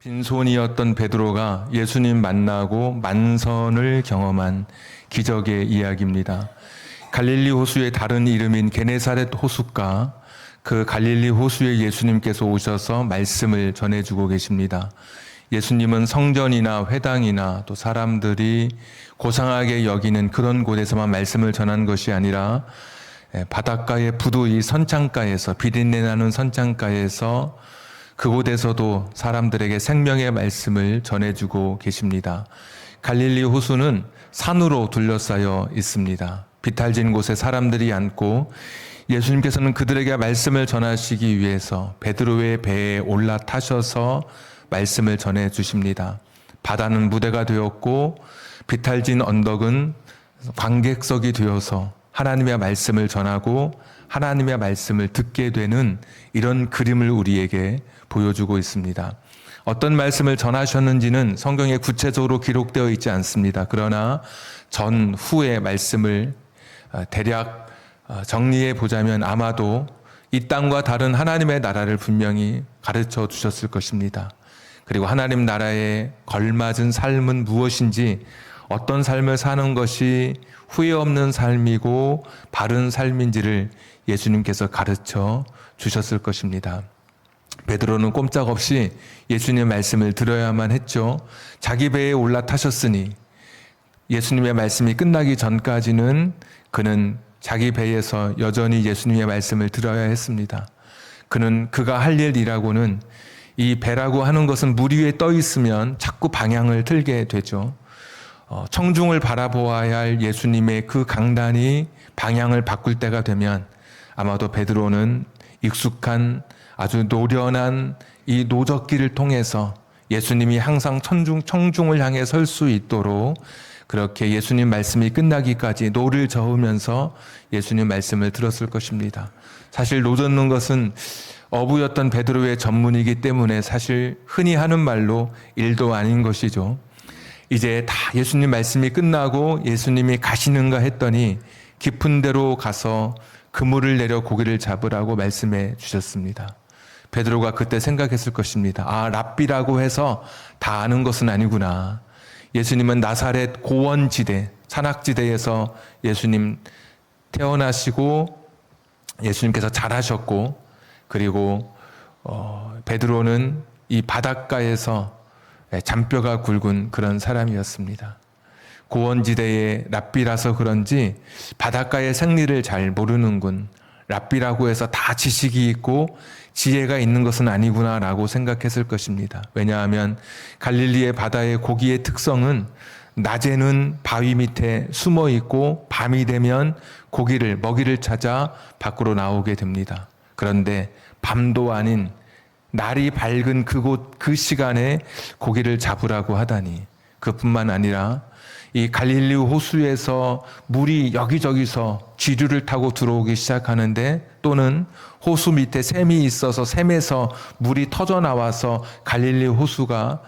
빈손이었던 베드로가 예수님 만나고 만선을 경험한 기적의 이야기입니다. 갈릴리 호수의 다른 이름인 게네사렛 호숫가, 그 갈릴리 호수에 예수님께서 오셔서 말씀을 전해주고 계십니다. 예수님은 성전이나 회당이나 또 사람들이 고상하게 여기는 그런 곳에서만 말씀을 전한 것이 아니라 바닷가의 부두의 선창가에서, 비린내 나는 선창가에서 그곳에서도 사람들에게 생명의 말씀을 전해주고 계십니다. 갈릴리 호수는 산으로 둘러싸여 있습니다. 비탈진 곳에 사람들이 앉고 예수님께서는 그들에게 말씀을 전하시기 위해서 베드로의 배에 올라타셔서 말씀을 전해 주십니다. 바다는 무대가 되었고 비탈진 언덕은 관객석이 되어서 하나님의 말씀을 전하고 하나님의 말씀을 듣게 되는 이런 그림을 우리에게 보여주고 있습니다. 어떤 말씀을 전하셨는지는 성경에 구체적으로 기록되어 있지 않습니다. 그러나 전, 후의 말씀을 대략 정리해 보자면 아마도 이 땅과 다른 하나님의 나라를 분명히 가르쳐 주셨을 것입니다. 그리고 하나님 나라에 걸맞은 삶은 무엇인지, 어떤 삶을 사는 것이 후회 없는 삶이고 바른 삶인지를 예수님께서 가르쳐 주셨을 것입니다. 베드로는 꼼짝없이 예수님의 말씀을 들어야만 했죠. 자기 배에 올라타셨으니 예수님의 말씀이 끝나기 전까지는 그는 자기 배에서 여전히 예수님의 말씀을 들어야 했습니다. 그가 할 일이라고는, 이 배라고 하는 것은 물 위에 떠 있으면 자꾸 방향을 틀게 되죠. 청중을 바라보아야 할 예수님의 그 강단이 방향을 바꿀 때가 되면 아마도 베드로는 익숙한 아주 노련한 이 노젓기를 통해서 예수님이 항상 청중을 향해 설 수 있도록 그렇게 예수님 말씀이 끝나기까지 노를 저으면서 예수님 말씀을 들었을 것입니다. 사실 노젓는 것은 어부였던 베드로의 전문이기 때문에 사실 흔히 하는 말로 일도 아닌 것이죠. 이제 다 예수님 말씀이 끝나고 예수님이 가시는가 했더니 깊은 데로 가서 그물을 내려 고기를 잡으라고 말씀해 주셨습니다. 베드로가 그때 생각했을 것입니다. 랍비라고 해서 다 아는 것은 아니구나. 예수님은 나사렛 고원지대, 산악지대에서 예수님 태어나시고 예수님께서 자라셨고, 그리고 베드로는 이 바닷가에서 잔뼈가 굵은 그런 사람이었습니다. 고원지대의 랍비라서 그런지 바닷가의 생리를 잘 모르는군. 랍비라고 해서 다 지식이 있고 지혜가 있는 것은 아니구나라고 생각했을 것입니다. 왜냐하면 갈릴리의 바다의 고기의 특성은 낮에는 바위 밑에 숨어 있고 밤이 되면 먹이를 찾아 밖으로 나오게 됩니다. 그런데 밤도 아닌 날이 밝은 그 시간에 고기를 잡으라고 하다니, 그뿐만 아니라 이 갈릴리 호수에서 물이 여기저기서 지류를 타고 들어오기 시작하는데, 또는 호수 밑에 샘이 있어서 샘에서 물이 터져 나와서 갈릴리 호수가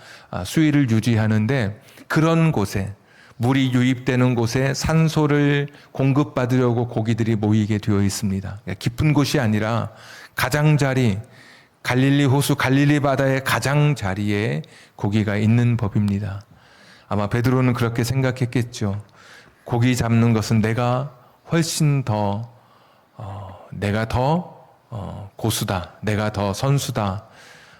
수위를 유지하는데, 그런 곳에, 물이 유입되는 곳에 산소를 공급받으려고 고기들이 모이게 되어 있습니다. 깊은 곳이 아니라 가장자리, 갈릴리 호수, 갈릴리 바다의 가장자리에 고기가 있는 법입니다. 아마 베드로는 그렇게 생각했겠죠. 고기 잡는 것은 내가 훨씬 더 고수다, 내가 더 선수다,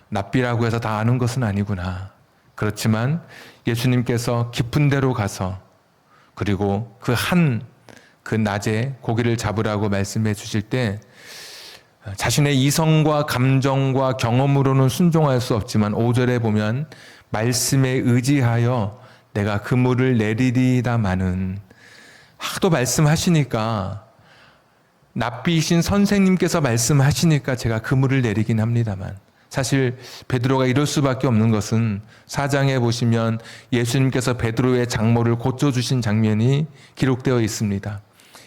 랍비라고 해서 다 아는 것은 아니구나. 그렇지만 예수님께서 깊은 데로 가서, 그리고 그 낮에 고기를 잡으라고 말씀해 주실 때 자신의 이성과 감정과 경험으로는 순종할 수 없지만 5절에 보면 말씀에 의지하여 내가 그물을 내리리다마는, 하도 말씀하시니까, 랍비이신 선생님께서 말씀하시니까 제가 그물을 내리긴 합니다만, 사실 베드로가 이럴 수밖에 없는 것은 4장에 보시면 예수님께서 베드로의 장모를 고쳐주신 장면이 기록되어 있습니다.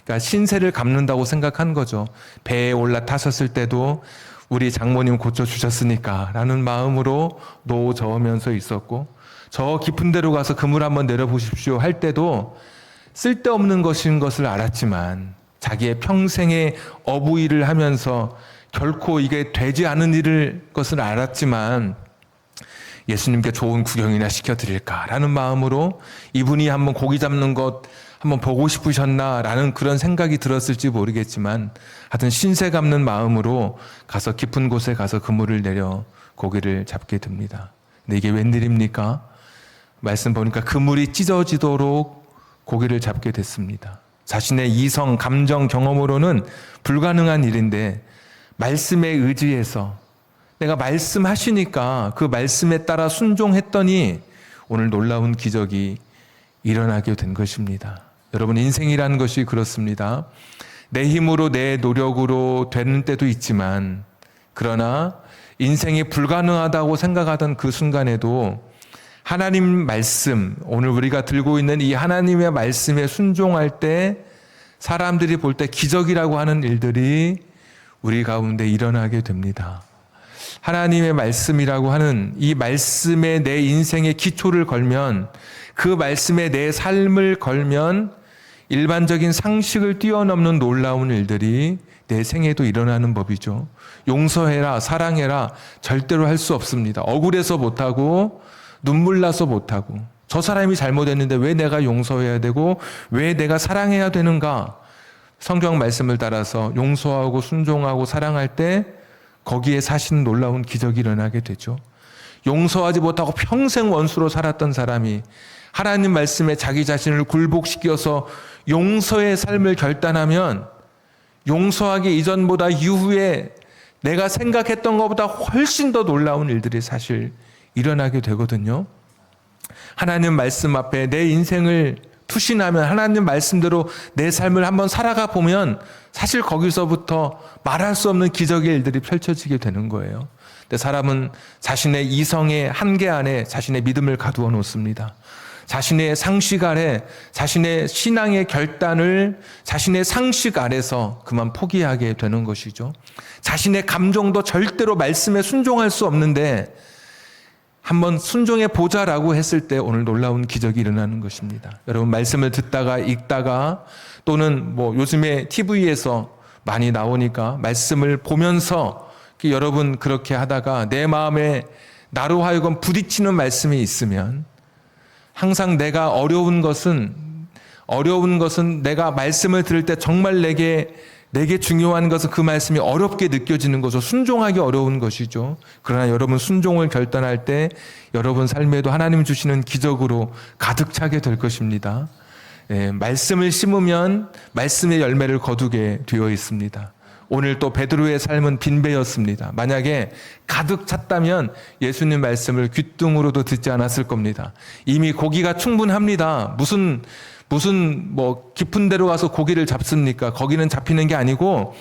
그러니까 신세를 갚는다고 생각한 거죠. 배에 올라타셨을 때도 우리 장모님 고쳐주셨으니까 라는 마음으로 노 저으면서 있었고, 저 깊은 데로 가서 그물 한번 내려보십시오 할 때도 쓸데없는 것인 것을 알았지만, 자기의 평생의 어부 일을 하면서 결코 이게 되지 않은 것을 알았지만 예수님께 좋은 구경이나 시켜드릴까라는 마음으로 이분이 한번 고기 잡는 것 한번 보고 싶으셨나라는 그런 생각이 들었을지 모르겠지만 하여튼 신세 갚는 마음으로 가서 깊은 곳에 가서 그물을 내려 고기를 잡게 됩니다. 근데 이게 웬일입니까? 말씀 보니까 그물이 찢어지도록 고기를 잡게 됐습니다. 자신의 이성, 감정, 경험으로는 불가능한 일인데 말씀에 의지해서 내가 말씀하시니까 그 말씀에 따라 순종했더니 오늘 놀라운 기적이 일어나게 된 것입니다. 여러분, 인생이라는 것이 그렇습니다. 내 힘으로 내 노력으로 되는 때도 있지만 그러나 인생이 불가능하다고 생각하던 그 순간에도 하나님 말씀, 오늘 우리가 들고 있는 이 하나님의 말씀에 순종할 때 사람들이 볼 때 기적이라고 하는 일들이 우리 가운데 일어나게 됩니다. 하나님의 말씀이라고 하는 이 말씀에 내 인생의 기초를 걸면, 그 말씀에 내 삶을 걸면 일반적인 상식을 뛰어넘는 놀라운 일들이 내 생에도 일어나는 법이죠. 용서해라, 사랑해라 절대로 할 수 없습니다. 억울해서 못하고 눈물 나서 못하고 저 사람이 잘못했는데 왜 내가 용서해야 되고 왜 내가 사랑해야 되는가? 성경 말씀을 따라서 용서하고 순종하고 사랑할 때 거기에 사시는 놀라운 기적이 일어나게 되죠. 용서하지 못하고 평생 원수로 살았던 사람이 하나님 말씀에 자기 자신을 굴복시켜서 용서의 삶을 결단하면 용서하기 이전보다 이후에 내가 생각했던 것보다 훨씬 더 놀라운 일들이 사실 일어나게 되거든요. 하나님 말씀 앞에 내 인생을 투신하면 하나님 말씀대로 내 삶을 한번 살아가 보면 사실 거기서부터 말할 수 없는 기적의 일들이 펼쳐지게 되는 거예요. 근데 사람은 자신의 이성의 한계 안에 자신의 믿음을 가두어 놓습니다. 자신의 상식 아래 자신의 신앙의 결단을 자신의 상식 아래서 그만 포기하게 되는 것이죠. 자신의 감정도 절대로 말씀에 순종할 수 없는데 한번 순종해 보자라고 했을 때 오늘 놀라운 기적이 일어나는 것입니다. 여러분, 말씀을 듣다가 읽다가 또는 요즘에 TV에서 많이 나오니까 말씀을 보면서 여러분 그렇게 하다가 내 마음에 나로 하여금 부딪히는 말씀이 있으면 항상 내가 어려운 것은 내가 말씀을 들을 때 정말 내게 중요한 것은 그 말씀이 어렵게 느껴지는 것이죠. 순종하기 어려운 것이죠. 그러나 여러분 순종을 결단할 때 여러분 삶에도 하나님 주시는 기적으로 가득 차게 될 것입니다. 말씀을 심으면 말씀의 열매를 거두게 되어 있습니다. 오늘 또 베드로의 삶은 빈배였습니다. 만약에 가득 찼다면 예수님 말씀을 귓등으로도 듣지 않았을 겁니다. 이미 고기가 충분합니다. 무슨 깊은 데로 가서 고기를 잡습니까? 거기는 잡히는 게 아니고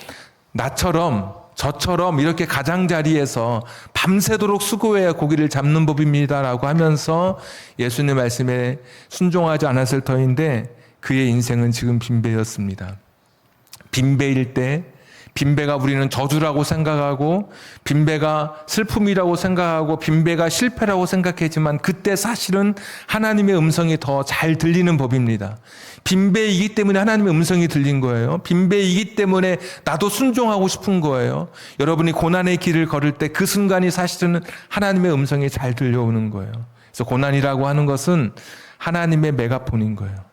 나처럼 저처럼 이렇게 가장자리에서 밤새도록 수고해야 고기를 잡는 법입니다라고 하면서 예수님 말씀에 순종하지 않았을 터인데 그의 인생은 지금 빈배였습니다. 빈배일 때 빈배가 우리는 저주라고 생각하고 빈배가 슬픔이라고 생각하고 빈배가 실패라고 생각했지만 그때 사실은 하나님의 음성이 더 잘 들리는 법입니다. 빈배이기 때문에 하나님의 음성이 들린 거예요. 빈배이기 때문에 나도 순종하고 싶은 거예요. 여러분이 고난의 길을 걸을 때 그 순간이 사실은 하나님의 음성이 잘 들려오는 거예요. 그래서 고난이라고 하는 것은 하나님의 메가폰인 거예요.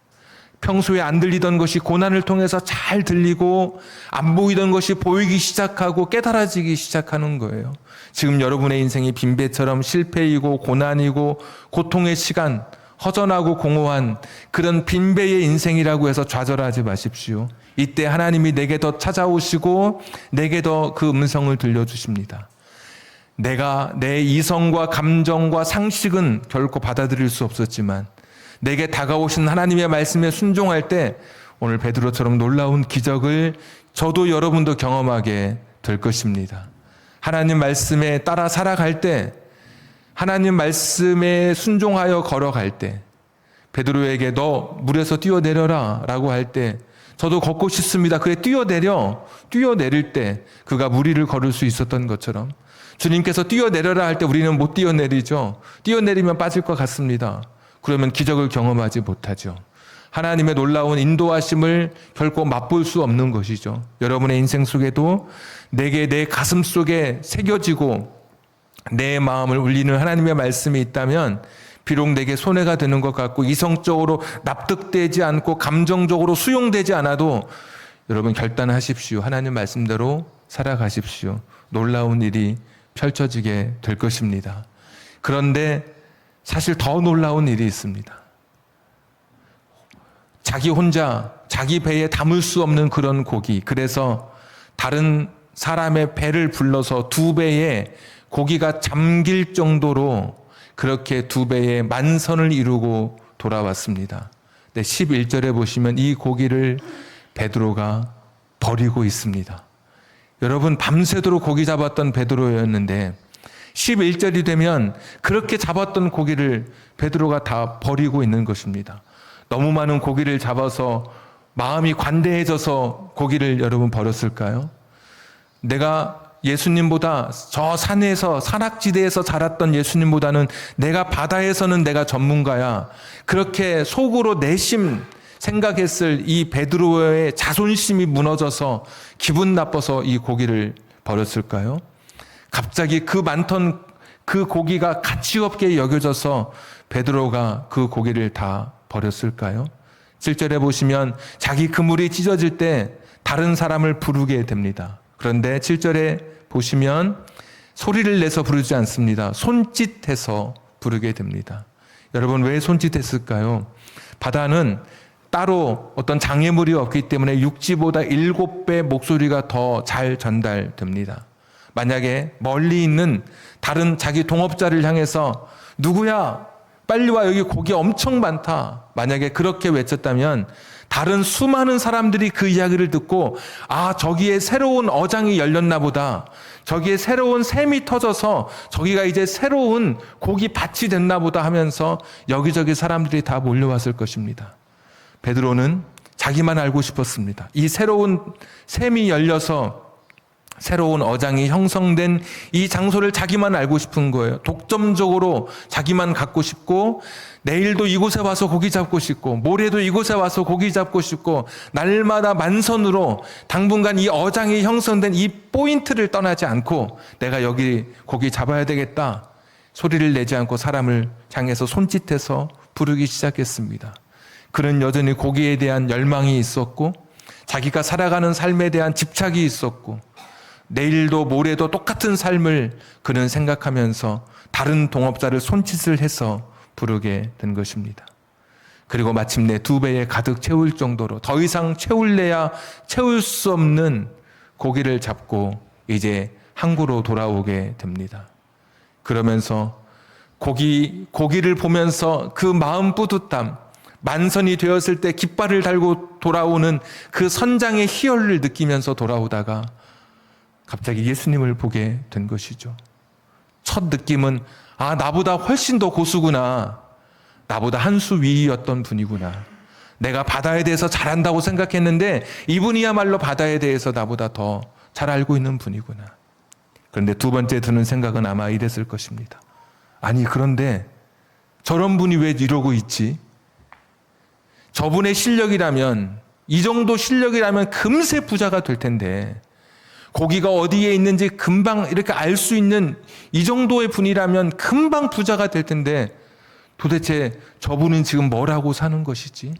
평소에 안 들리던 것이 고난을 통해서 잘 들리고 안 보이던 것이 보이기 시작하고 깨달아지기 시작하는 거예요. 지금 여러분의 인생이 빈배처럼 실패이고 고난이고 고통의 시간, 허전하고 공허한 그런 빈배의 인생이라고 해서 좌절하지 마십시오. 이때 하나님이 내게 더 찾아오시고 내게 더 그 음성을 들려주십니다. 내가 내 이성과 감정과 상식은 결코 받아들일 수 없었지만 내게 다가오신 하나님의 말씀에 순종할 때 오늘 베드로처럼 놀라운 기적을 저도 여러분도 경험하게 될 것입니다. 하나님 말씀에 따라 살아갈 때, 하나님 말씀에 순종하여 걸어갈 때, 베드로에게 너 물에서 뛰어내려라 라고 할 때 저도 걷고 싶습니다. 그래 뛰어내릴 때 그가 물 위를 걸을 수 있었던 것처럼 주님께서 뛰어내려라 할 때 우리는 못 뛰어내리죠. 뛰어내리면 빠질 것 같습니다. 그러면 기적을 경험하지 못하죠. 하나님의 놀라운 인도하심을 결코 맛볼 수 없는 것이죠. 여러분의 인생 속에도 내게 내 가슴 속에 새겨지고 내 마음을 울리는 하나님의 말씀이 있다면 비록 내게 손해가 되는 것 같고 이성적으로 납득되지 않고 감정적으로 수용되지 않아도 여러분 결단하십시오. 하나님 말씀대로 살아가십시오. 놀라운 일이 펼쳐지게 될 것입니다. 그런데 사실 더 놀라운 일이 있습니다. 자기 혼자 자기 배에 담을 수 없는 그런 고기, 그래서 다른 사람의 배를 불러서 두 배의 고기가 잠길 정도로 그렇게 두 배의 만선을 이루고 돌아왔습니다. 근데 11절에 보시면 이 고기를 베드로가 버리고 있습니다. 여러분, 밤새도록 고기 잡았던 베드로였는데 11절이 되면 그렇게 잡았던 고기를 베드로가 다 버리고 있는 것입니다. 너무 많은 고기를 잡아서 마음이 관대해져서 고기를 여러분 버렸을까요? 내가 예수님보다 저 산에서 산악지대에서 자랐던 예수님보다는 내가 바다에서는 내가 전문가야, 그렇게 속으로 내심 생각했을 이 베드로의 자존심이 무너져서 기분 나빠서 이 고기를 버렸을까요? 갑자기 그 많던 그 고기가 가치 없게 여겨져서 베드로가 그 고기를 다 버렸을까요? 7절에 보시면 자기 그물이 찢어질 때 다른 사람을 부르게 됩니다. 그런데 7절에 보시면 소리를 내서 부르지 않습니다. 손짓해서 부르게 됩니다. 여러분, 왜 손짓했을까요? 바다는 따로 어떤 장애물이 없기 때문에 육지보다 7배 목소리가 더 잘 전달됩니다. 만약에 멀리 있는 다른 자기 동업자를 향해서 누구야? 빨리 와, 여기 고기 엄청 많다. 만약에 그렇게 외쳤다면 다른 수많은 사람들이 그 이야기를 듣고, 아, 저기에 새로운 어장이 열렸나 보다, 저기에 새로운 샘이 터져서 저기가 이제 새로운 고기 밭이 됐나 보다 하면서 여기저기 사람들이 다 몰려왔을 것입니다. 베드로는 자기만 알고 싶었습니다. 이 새로운 샘이 열려서 새로운 어장이 형성된 이 장소를 자기만 알고 싶은 거예요. 독점적으로 자기만 갖고 싶고, 내일도 이곳에 와서 고기 잡고 싶고, 모레도 이곳에 와서 고기 잡고 싶고, 날마다 만선으로 당분간 이 어장이 형성된 이 포인트를 떠나지 않고 내가 여기 고기 잡아야 되겠다, 소리를 내지 않고 사람을 향해서 손짓해서 부르기 시작했습니다. 그는 여전히 고기에 대한 열망이 있었고, 자기가 살아가는 삶에 대한 집착이 있었고, 내일도 모레도 똑같은 삶을 그는 생각하면서 다른 동업자를 손짓을 해서 부르게 된 것입니다. 그리고 마침내 두 배에 가득 채울 정도로 더 이상 채울래야 채울 수 없는 고기를 잡고 이제 항구로 돌아오게 됩니다. 그러면서 고기를 보면서 그 마음 뿌듯함, 만선이 되었을 때 깃발을 달고 돌아오는 그 선장의 희열을 느끼면서 돌아오다가 갑자기 예수님을 보게 된 것이죠. 첫 느낌은, 아, 나보다 훨씬 더 고수구나. 나보다 한 수 위였던 분이구나. 내가 바다에 대해서 잘 안다고 생각했는데 이분이야말로 바다에 대해서 나보다 더 잘 알고 있는 분이구나. 그런데 두 번째 드는 생각은 아마 이랬을 것입니다. 아니, 그런데 저런 분이 왜 이러고 있지? 저분의 실력이라면, 이 정도 실력이라면 금세 부자가 될 텐데, 고기가 어디에 있는지 금방 이렇게 알 수 있는 이 정도의 분이라면 금방 부자가 될 텐데, 도대체 저분은 지금 뭘 하고 사는 것이지?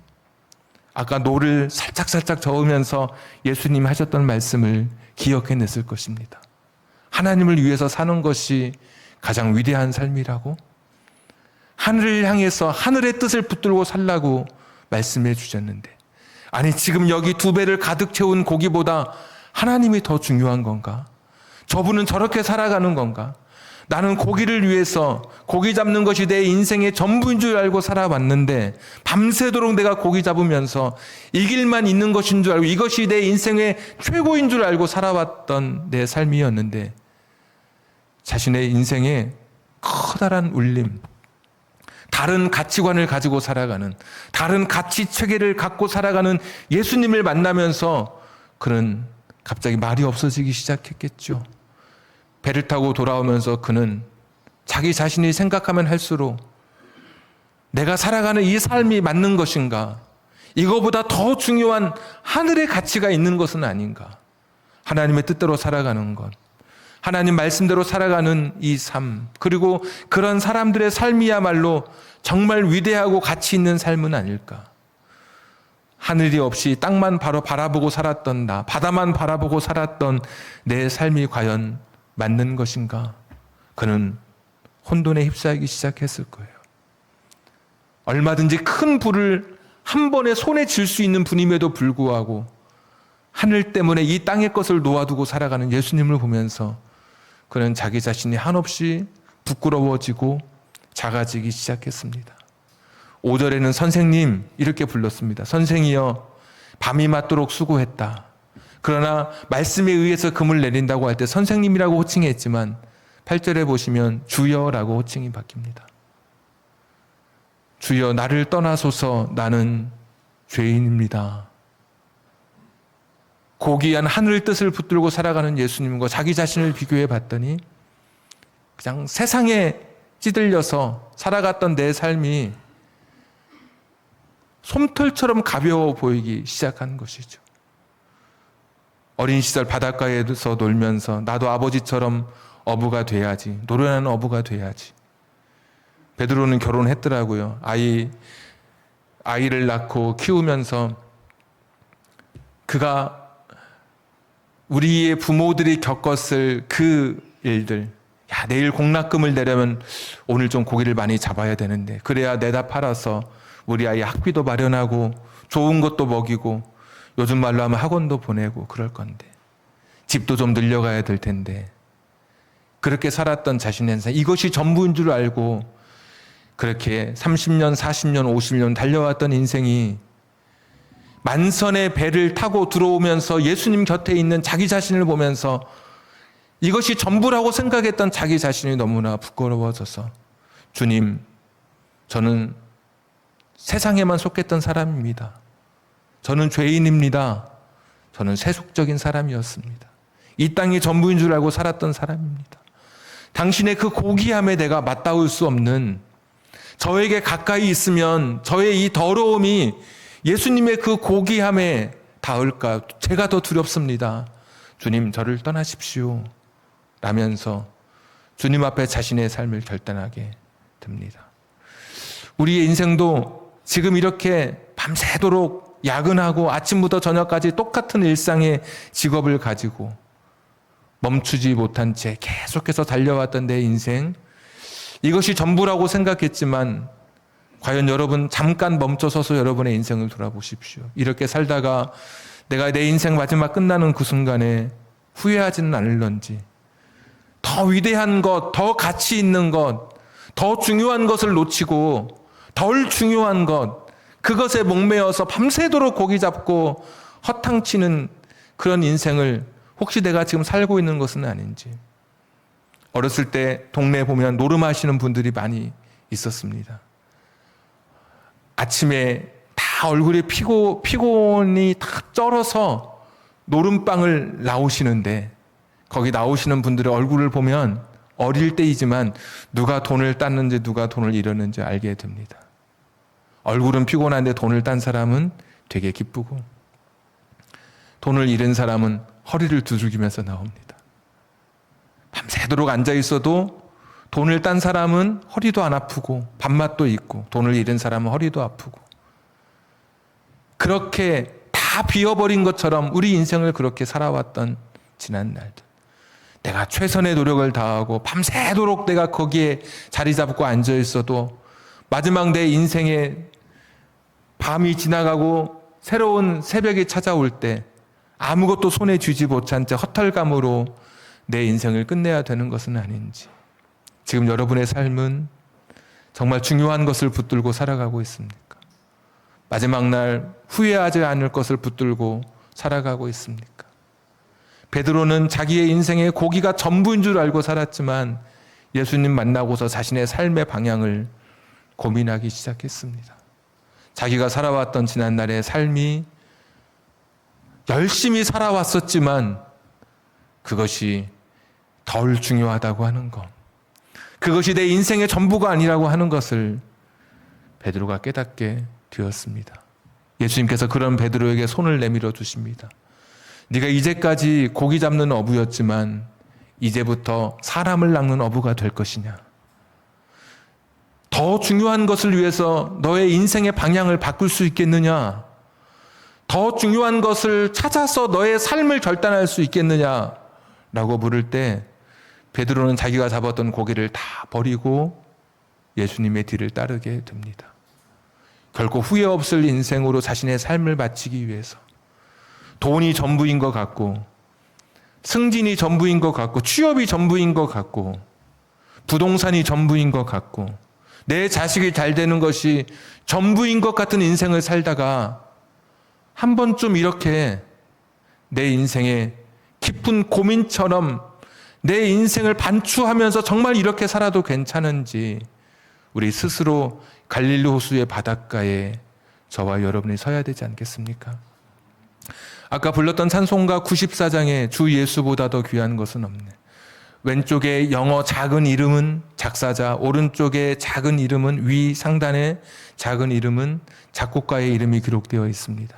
아까 노를 살짝살짝 저으면서 예수님이 하셨던 말씀을 기억해냈을 것입니다. 하나님을 위해서 사는 것이 가장 위대한 삶이라고? 하늘을 향해서 하늘의 뜻을 붙들고 살라고 말씀해 주셨는데, 아니, 지금 여기 두 배를 가득 채운 고기보다 하나님이 더 중요한 건가? 저분은 저렇게 살아가는 건가? 나는 고기를 위해서, 고기 잡는 것이 내 인생의 전부인 줄 알고 살아왔는데, 밤새도록 내가 고기 잡으면서 이 길만 있는 것인 줄 알고, 이것이 내 인생의 최고인 줄 알고 살아왔던 내 삶이었는데, 자신의 인생에 커다란 울림, 다른 가치관을 가지고 살아가는, 다른 가치 체계를 갖고 살아가는 예수님을 만나면서 그는 갑자기 말이 없어지기 시작했겠죠. 배를 타고 돌아오면서 그는 자기 자신이 생각하면 할수록 내가 살아가는 이 삶이 맞는 것인가? 이거보다 더 중요한 하늘의 가치가 있는 것은 아닌가? 하나님의 뜻대로 살아가는 것, 하나님 말씀대로 살아가는 이 삶, 그리고 그런 사람들의 삶이야말로 정말 위대하고 가치 있는 삶은 아닐까. 하늘이 없이 땅만 바라보고 살았던 나, 바다만 바라보고 살았던 내 삶이 과연 맞는 것인가? 그는 혼돈에 휩싸이기 시작했을 거예요. 얼마든지 큰 불을 한 번에 손에 쥘 수 있는 분임에도 불구하고 하늘 때문에 이 땅의 것을 놓아두고 살아가는 예수님을 보면서 그는 자기 자신이 한없이 부끄러워지고 작아지기 시작했습니다. 5절에는 선생님 이렇게 불렀습니다. 선생이여 밤이 맞도록 수고했다. 그러나 말씀에 의해서 금을 내린다고 할 때 선생님이라고 호칭했지만 8절에 보시면 주여라고 호칭이 바뀝니다. 주여 나를 떠나소서 나는 죄인입니다. 고귀한 하늘 뜻을 붙들고 살아가는 예수님과 자기 자신을 비교해 봤더니 그냥 세상에 찌들려서 살아갔던 내 삶이 솜털처럼 가벼워 보이기 시작한 것이죠. 어린 시절 바닷가에서 놀면서 나도 아버지처럼 어부가 돼야지, 노련한 어부가 돼야지. 베드로는 결혼했더라고요. 아이를 낳고 키우면서 그가 우리의 부모들이 겪었을 그 일들, 야, 내일 공납금을 내려면 오늘 좀 고기를 많이 잡아야 되는데 그래야 내다 팔아서 우리 아이 학비도 마련하고 좋은 것도 먹이고 요즘 말로 하면 학원도 보내고 그럴 건데 집도 좀 늘려가야 될 텐데 그렇게 살았던 자신의 인생, 이것이 전부인 줄 알고 그렇게 30년, 40년, 50년 달려왔던 인생이 만선의 배를 타고 들어오면서 예수님 곁에 있는 자기 자신을 보면서 이것이 전부라고 생각했던 자기 자신이 너무나 부끄러워져서 주님, 저는 세상에만 속했던 사람입니다. 저는 죄인입니다. 저는 세속적인 사람이었습니다. 이 땅이 전부인 줄 알고 살았던 사람입니다. 당신의 그 고귀함에 내가 맞닿을 수 없는, 저에게 가까이 있으면 저의 이 더러움이 예수님의 그 고귀함에 닿을까 제가 더 두렵습니다. 주님, 저를 떠나십시오 라면서 주님 앞에 자신의 삶을 결단하게 됩니다. 우리의 인생도 지금 이렇게 밤새도록 야근하고 아침부터 저녁까지 똑같은 일상의 직업을 가지고 멈추지 못한 채 계속해서 달려왔던 내 인생, 이것이 전부라고 생각했지만 과연 여러분 잠깐 멈춰서서 여러분의 인생을 돌아보십시오. 이렇게 살다가 내가 내 인생 마지막 끝나는 그 순간에 후회하지는 않을런지, 더 위대한 것, 더 가치 있는 것, 더 중요한 것을 놓치고 덜 중요한 것, 그것에 목매어서 밤새도록 고기 잡고 허탕치는 그런 인생을 혹시 내가 지금 살고 있는 것은 아닌지. 어렸을 때 동네에 보면 노름하시는 분들이 많이 있었습니다. 아침에 다 얼굴이 피곤이 다 쩔어서 노름방을 나오시는데 거기 나오시는 분들의 얼굴을 보면 어릴 때이지만 누가 돈을 땄는지 누가 돈을 잃었는지 알게 됩니다. 얼굴은 피곤한데 돈을 딴 사람은 되게 기쁘고 돈을 잃은 사람은 허리를 두들기면서 나옵니다. 밤새도록 앉아 있어도 돈을 딴 사람은 허리도 안 아프고 밥맛도 있고 돈을 잃은 사람은 허리도 아프고 그렇게 다 비어버린 것처럼 우리 인생을 그렇게 살아왔던 지난 날들, 내가 최선의 노력을 다하고 밤새도록 내가 거기에 자리 잡고 앉아 있어도 마지막 내 인생의 밤이 지나가고 새로운 새벽이 찾아올 때 아무것도 손에 쥐지 못한 채 허탈감으로 내 인생을 끝내야 되는 것은 아닌지. 지금 여러분의 삶은 정말 중요한 것을 붙들고 살아가고 있습니까? 마지막 날 후회하지 않을 것을 붙들고 살아가고 있습니까? 베드로는 자기의 인생의 고기가 전부인 줄 알고 살았지만 예수님 만나고서 자신의 삶의 방향을 고민하기 시작했습니다. 자기가 살아왔던 지난날의 삶이 열심히 살아왔었지만 그것이 덜 중요하다고 하는 것, 그것이 내 인생의 전부가 아니라고 하는 것을 베드로가 깨닫게 되었습니다. 예수님께서 그런 베드로에게 손을 내밀어 주십니다. 네가 이제까지 고기 잡는 어부였지만 이제부터 사람을 낚는 어부가 될 것이냐? 더 중요한 것을 위해서 너의 인생의 방향을 바꿀 수 있겠느냐? 더 중요한 것을 찾아서 너의 삶을 결단할 수 있겠느냐? 라고 물을 때 베드로는 자기가 잡았던 고기를 다 버리고 예수님의 뒤를 따르게 됩니다. 결코 후회 없을 인생으로 자신의 삶을 마치기 위해서 돈이 전부인 것 같고 승진이 전부인 것 같고 취업이 전부인 것 같고 부동산이 전부인 것 같고 내 자식이 잘 되는 것이 전부인 것 같은 인생을 살다가 한 번쯤 이렇게 내 인생에 깊은 고민처럼 내 인생을 반추하면서 정말 이렇게 살아도 괜찮은지 우리 스스로 갈릴리 호수의 바닷가에 저와 여러분이 서야 되지 않겠습니까? 아까 불렀던 찬송가 94장에 주 예수보다 더 귀한 것은 없네. 왼쪽에 영어 작은 이름은 작사자, 오른쪽에 작은 이름은 위 상단에 작은 이름은 작곡가의 이름이 기록되어 있습니다.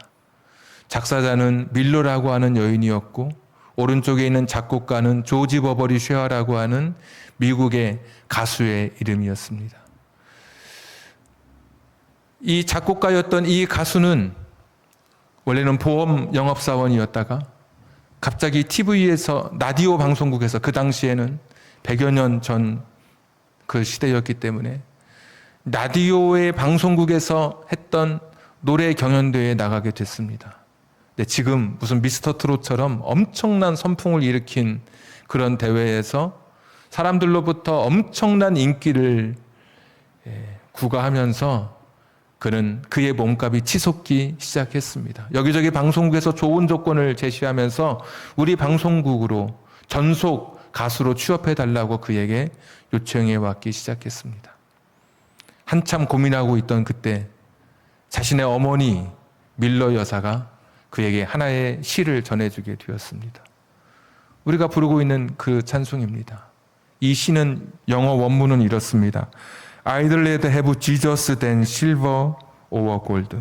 작사자는 밀러라고 하는 여인이었고 오른쪽에 있는 작곡가는 조지 버버리 쉐어라고 하는 미국의 가수의 이름이었습니다. 이 작곡가였던 이 가수는 원래는 보험 영업사원이었다가 갑자기 TV에서 라디오 방송국에서 그 당시에는 100여 년 전 그 시대였기 때문에 라디오의 방송국에서 했던 노래 경연대회에 나가게 됐습니다. 근데 지금 무슨 미스터 트롯처럼 엄청난 선풍을 일으킨 그런 대회에서 사람들로부터 엄청난 인기를 구가하면서 그는 그의 몸값이 치솟기 시작했습니다. 여기저기 방송국에서 좋은 조건을 제시하면서 우리 방송국으로 전속 가수로 취업해달라고 그에게 요청해 왔기 시작했습니다. 한참 고민하고 있던 그때 자신의 어머니 밀러 여사가 그에게 하나의 시를 전해주게 되었습니다. 우리가 부르고 있는 그 찬송입니다. 이 시는 영어 원문은 이렇습니다. I'd rather have Jesus than silver or gold.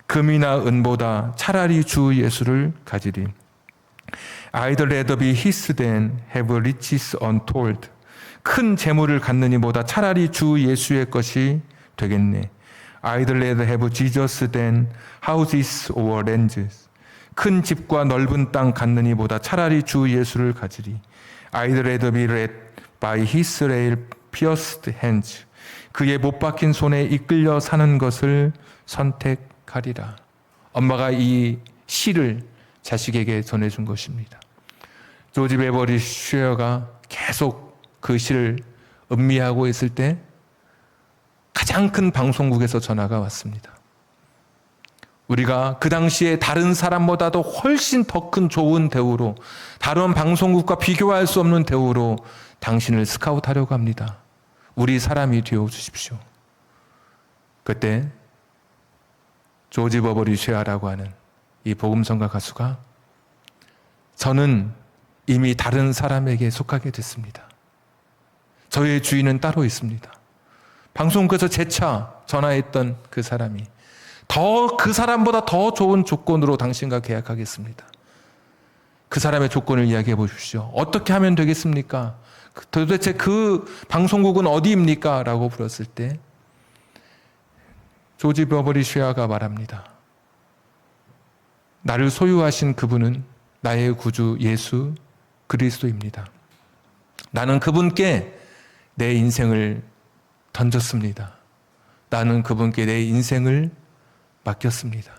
금이나 은보다 차라리 주 예수를 가지리. I'd rather be his than have riches untold. 큰 재물을 갖느니보다 차라리 주 예수의 것이 되겠네. I'd rather have Jesus than houses or lands. 큰 집과 넓은 땅 갖느니보다 차라리 주 예수를 가지리. I'd rather be led by his nail pierced hands. 그의 못 박힌 손에 이끌려 사는 것을 선택하리라. 엄마가 이 시를 자식에게 전해준 것입니다. 조지 베버리 쉐어가 계속 그 시를 음미하고 있을 때 가장 큰 방송국에서 전화가 왔습니다. 우리가 그 당시에 다른 사람보다도 훨씬 더 큰 좋은 대우로 다른 방송국과 비교할 수 없는 대우로 당신을 스카우트하려고 합니다. 우리 사람이 되어 주십시오. 그때 조지 버버리 쉐아라고 하는 이 복음성가 가수가 저는 이미 다른 사람에게 속하게 됐습니다. 저의 주인은 따로 있습니다. 방송국에서 재차 전화했던 그 사람이 그 사람보다 더 좋은 조건으로 당신과 계약하겠습니다. 그 사람의 조건을 이야기해 보십시오. 어떻게 하면 되겠습니까? 도대체 그 방송국은 어디입니까? 라고 물었을 때 조지 버버리 쉐아가 말합니다. 나를 소유하신 그분은 나의 구주 예수 그리스도입니다. 나는 그분께 내 인생을 던졌습니다. 나는 그분께 내 인생을 맡겼습니다.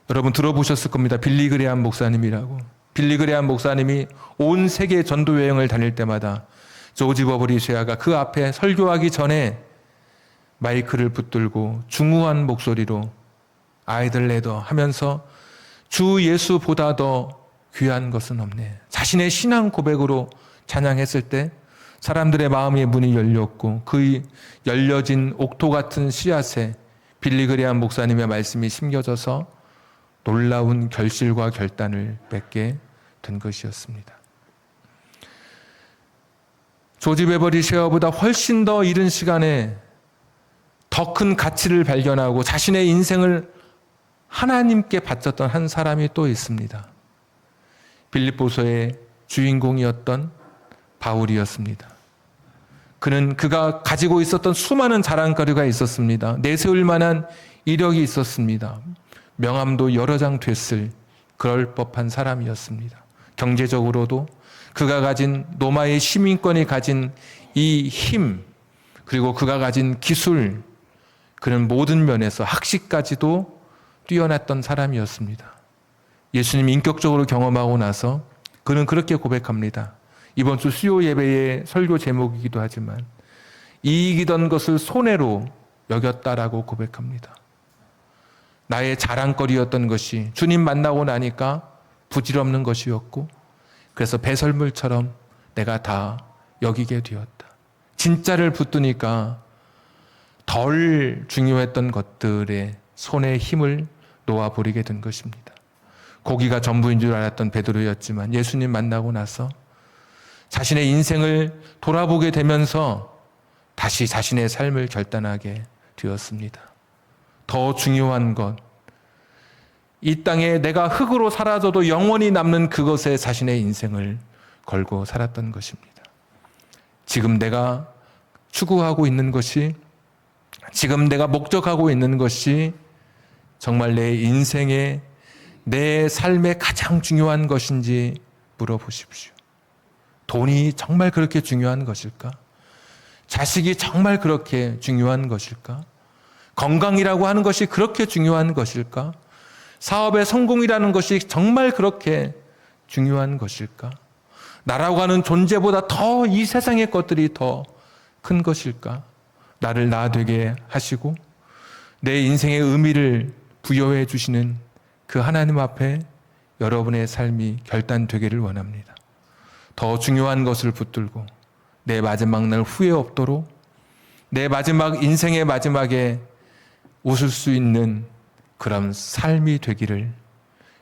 여러분 들어보셨을 겁니다. 빌리 그레함 목사님이라고. 빌리 그레함 목사님이 온 세계 전도 여행을 다닐 때마다 조지 버버리 쉐아가 그 앞에 설교하기 전에 마이크를 붙들고 중후한 목소리로 아이들레더 하면서 주 예수보다 더 귀한 것은 없네. 자신의 신앙 고백으로 찬양했을 때 사람들의 마음의 문이 열렸고 그 열려진 옥토 같은 씨앗에 빌리 그레함 목사님의 말씀이 심겨져서 놀라운 결실과 결단을 맺게 된 것이었습니다. 조지 베버리 쉐어보다 훨씬 더 이른 시간에 더 큰 가치를 발견하고 자신의 인생을 하나님께 바쳤던 한 사람이 또 있습니다. 빌립보서의 주인공이었던 바울이었습니다. 그는 그가 가지고 있었던 수많은 자랑거리가 있었습니다. 내세울 만한 이력이 있었습니다. 명함도 여러 장 됐을 그럴 법한 사람이었습니다. 경제적으로도 그가 가진 로마의 시민권이 가진 이 힘, 그리고 그가 가진 기술, 그는 모든 면에서 학식까지도 뛰어났던 사람이었습니다. 예수님 인격적으로 경험하고 나서 그는 그렇게 고백합니다. 이번 주 수요 예배의 설교 제목이기도 하지만 이익이던 것을 손해로 여겼다라고 고백합니다. 나의 자랑거리였던 것이 주님 만나고 나니까 부질없는 것이었고, 그래서 배설물처럼 내가 다 여기게 되었다. 진짜를 붙드니까 덜 중요했던 것들에 손에 힘을 놓아버리게 된 것입니다. 고기가 전부인 줄 알았던 베드로였지만 예수님 만나고 나서 자신의 인생을 돌아보게 되면서 다시 자신의 삶을 결단하게 되었습니다. 더 중요한 것, 이 땅에 내가 흙으로 사라져도 영원히 남는 그것에 자신의 인생을 걸고 살았던 것입니다. 지금 내가 추구하고 있는 것이, 지금 내가 목적하고 있는 것이 정말 내 인생의, 내 삶의 가장 중요한 것인지 물어보십시오. 돈이 정말 그렇게 중요한 것일까? 자식이 정말 그렇게 중요한 것일까? 건강이라고 하는 것이 그렇게 중요한 것일까? 사업의 성공이라는 것이 정말 그렇게 중요한 것일까? 나라고 하는 존재보다 더 이 세상의 것들이 더 큰 것일까? 나를 나 되게 하시고 내 인생의 의미를 부여해 주시는 그 하나님 앞에 여러분의 삶이 결단되기를 원합니다. 더 중요한 것을 붙들고 내 마지막 날 후회 없도록, 내 마지막 인생의 마지막에 웃을 수 있는 그런 삶이 되기를,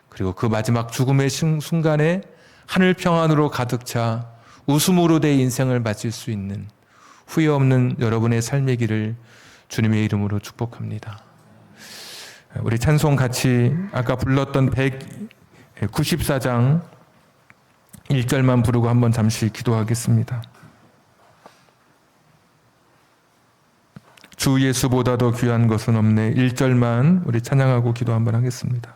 그리고 그 마지막 죽음의 순간에 하늘 평안으로 가득 차 웃음으로 내 인생을 마칠 수 있는 후회 없는 여러분의 삶이기를 주님의 이름으로 축복합니다. 우리 찬송 같이 아까 불렀던 194장 1절만 부르고 한번 잠시 기도하겠습니다. 주 예수보다도 귀한 것은 없네. 1절만 우리 찬양하고 기도 한번 하겠습니다.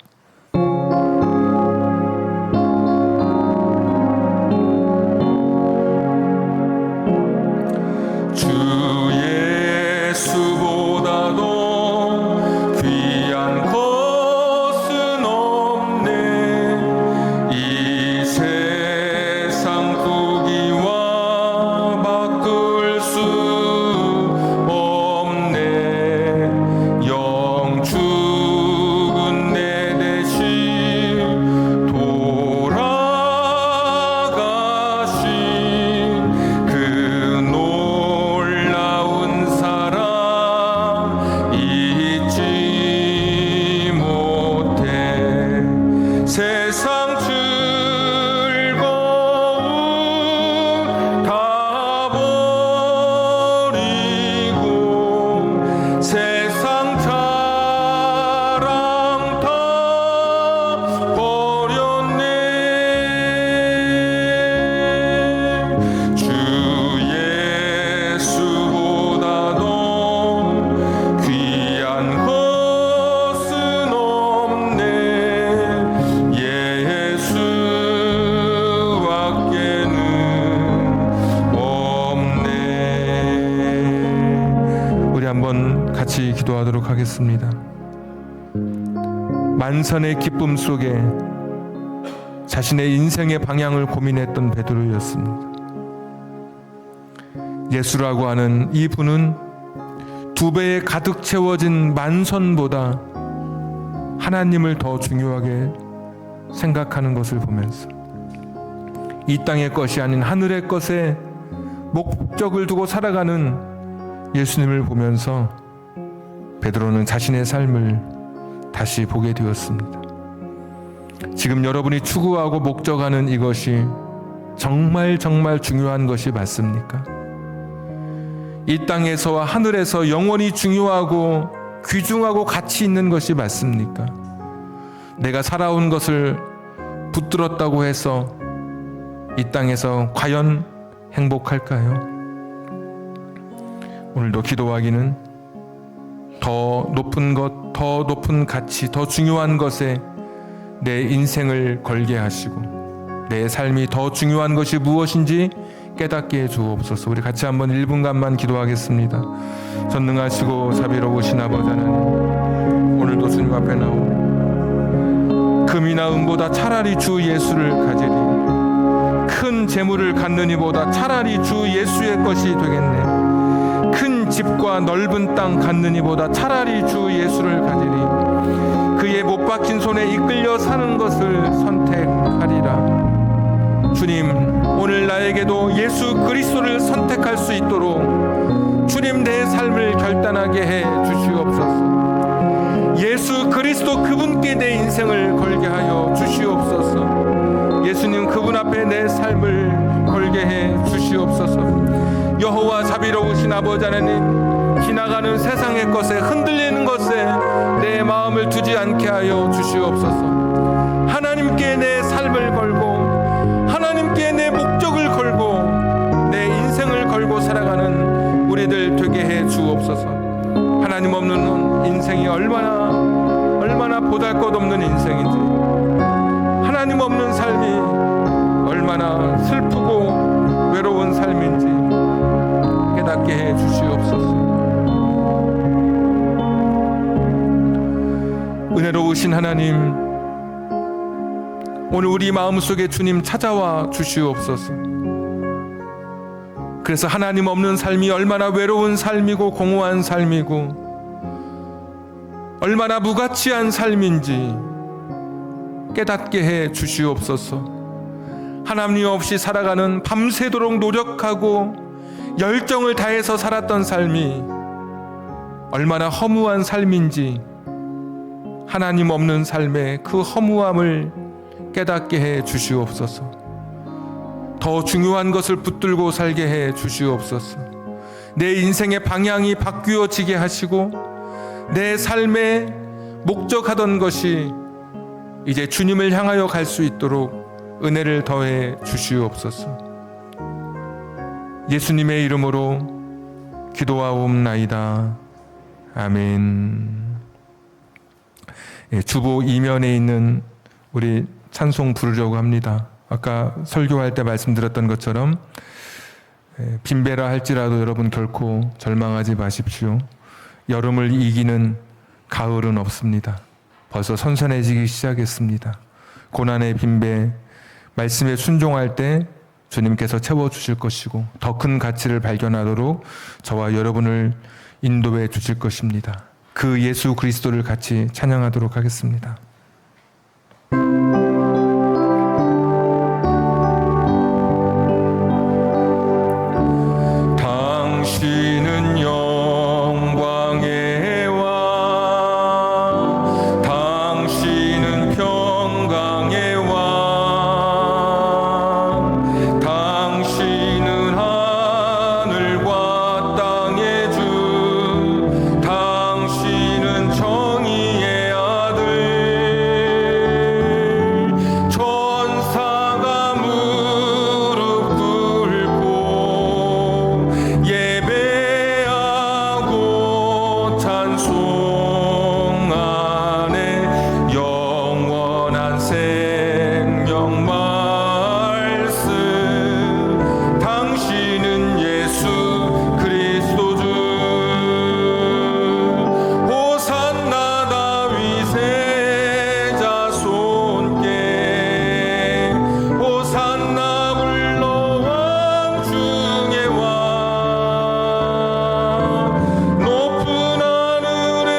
같이 기도하도록 하겠습니다. 만선의 기쁨 속에 자신의 인생의 방향을 고민했던 베드로였습니다. 예수라고 하는 이 분은 2배에 가득 채워진 만선보다 하나님을 더 중요하게 생각하는 것을 보면서 이 땅의 것이 아닌 하늘의 것에 목적을 두고 살아가는 예수님을 보면서 베드로는 자신의 삶을 다시 보게 되었습니다. 지금 여러분이 추구하고 목적하는 이것이 정말 중요한 것이 맞습니까? 이 땅에서와 하늘에서 영원히 중요하고 귀중하고 가치 있는 것이 맞습니까? 내가 살아온 것을 붙들었다고 해서 이 땅에서 과연 행복할까요? 오늘도 기도하기는 더 높은 것, 더 높은 가치, 더 중요한 것에 내 인생을 걸게 하시고 내 삶이 더 중요한 것이 무엇인지 깨닫게 해 주옵소서. 우리 같이 한번 1분간만 기도하겠습니다. 전능하시고 자비로우신 아버지 하나님, 오늘도 주님 앞에 나오 금이나 은보다 차라리 주 예수를 가지리, 큰 재물을 갖느니보다 차라리 주 예수의 것이 되겠네. 큰 집과 넓은 땅 갖느니보다 차라리 주 예수를 가지리, 그의 못 박힌 손에 이끌려 사는 것을 선택하리라. 주님, 오늘 나에게도 예수 그리스도를 선택할 수 있도록 주님 내 삶을 결단하게 해 주시옵소서. 예수 그리스도 그분께 내 인생을 걸게 하여 주시옵소서. 예수님 그분 앞에 내 삶을 걸게 해 주시옵소서. 여호와 자비로우신 아버지 하나님, 지나가는 세상의 것에 흔들리는 것에 내 마음을 두지 않게 하여 주시옵소서. 하나님께 내 삶을 걸고 하나님께 내 목적을 걸고 내 인생을 걸고 살아가는 우리들 되게 해 주옵소서. 하나님 없는 인생이 얼마나 보잘것없는 인생인지, 하나님 없는 삶이 얼마나 슬프고 외로운 삶인지 깨닫게 해 주시옵소서. 은혜로우신 하나님, 오늘 우리 마음속에 주님 찾아와 주시옵소서. 그래서 하나님 없는 삶이 얼마나 외로운 삶이고 공허한 삶이고 얼마나 무가치한 삶인지 깨닫게 해 주시옵소서. 하나님 없이 살아가는, 밤새도록 노력하고 열정을 다해서 살았던 삶이 얼마나 허무한 삶인지, 하나님 없는 삶의 그 허무함을 깨닫게 해 주시옵소서. 더 중요한 것을 붙들고 살게 해 주시옵소서. 내 인생의 방향이 바뀌어지게 하시고 내 삶의 목적하던 것이 이제 주님을 향하여 갈 수 있도록 은혜를 더해 주시옵소서. 예수님의 이름으로 기도하옵나이다. 아멘. 주보 이면에 있는 우리 찬송 부르려고 합니다. 아까 설교할 때 말씀드렸던 것처럼 빈배라 할지라도 여러분 결코 절망하지 마십시오. 여름을 이기는 가을은 없습니다. 벌써 선선해지기 시작했습니다. 고난의 빈배, 말씀에 순종할 때 주님께서 채워주실 것이고 더 큰 가치를 발견하도록 저와 여러분을 인도해 주실 것입니다. 그 예수 그리스도를 같이 찬양하도록 하겠습니다. 당신은 영광의 왕, 당신은 평강의 왕, 당신은 하늘과 땅의 주, 당신은 정의의 아들. 천사가 무릎 꿇고 예배하고 찬송하네. 영원한 생명 말씀, 당신은 예수 그리스도 주. 호산나 다윗의 자손께, 호산나 불러 왕 중의 왕. 높은 하늘에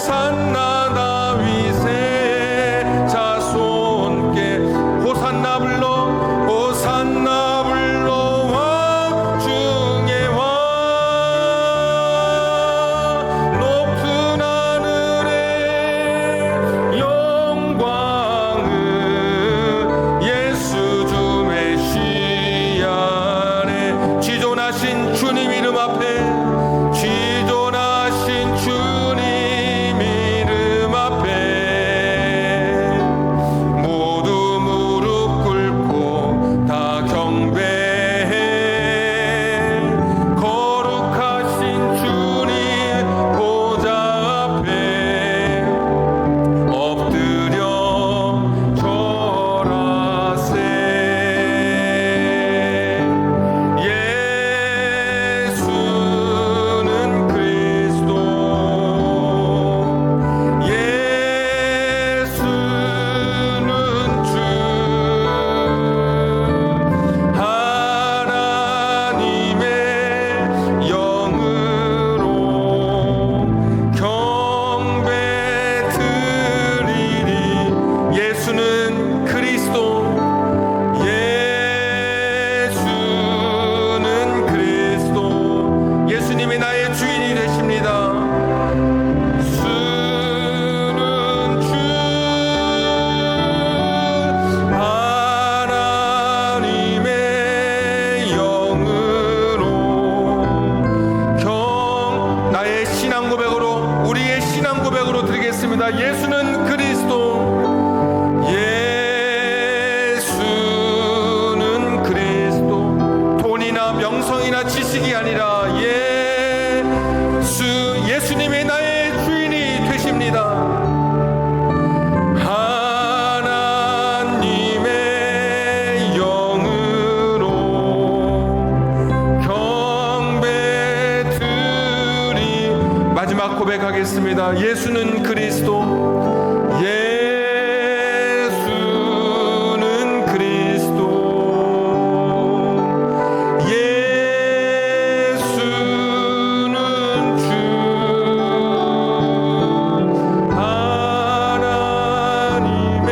호산나 다윗의 자손께 호산나 불러 호산나 불러 왕 중의 왕 높은 하늘의 영광을 예수 주 메시아네 지존하신 주님 이름 앞에 지존하신 주님 이름 앞에 모두 무릎 꿇고 다 경배해 거룩하신 주님 보좌 앞에 엎드려 절하세 예수는 그리스도 예수는 주 하나님의 영으로 경배 드리리 예수는 그리스도 예수는 그리스도 예수님이 나의 주인이 되십니다. 주는 주 하나님의 영으로 나의 신앙 고백으로 우리의 신앙 고백으로 드리겠습니다. 예수는 그리스도 예수는 그리스도 돈이나 명성이나 지식이 아니라 예수님이 나의 주인이 되십니다. 하나님의 영으로 경배 드리 마지막 고백하겠습니다. 예수는 그리스도 예수는 그리스도 예수는 주 하나님의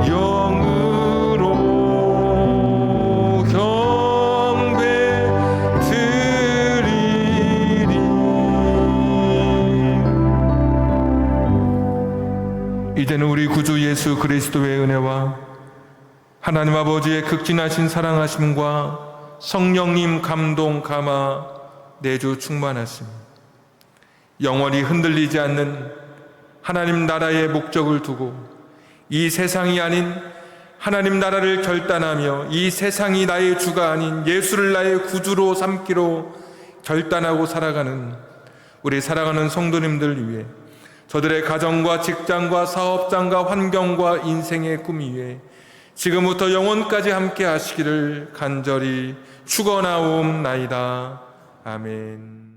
영으로 경배 드리리 이제는 우리 구주 예수 그리스도의 은혜와 하나님 아버지의 극진하신 사랑하심과 성령님 감동 감화 내주 충만하심 영원히 흔들리지 않는 하나님 나라의 목적을 두고 이 세상이 아닌 하나님 나라를 결단하며 이 세상이 나의 주가 아닌 예수를 나의 구주로 삼기로 결단하고 살아가는 우리 사랑하는 성도님들 위해 저들의 가정과 직장과 사업장과 환경과 인생의 꿈 위에 지금부터 영원까지 함께 하시기를 간절히 축원하옵나이다. 아멘.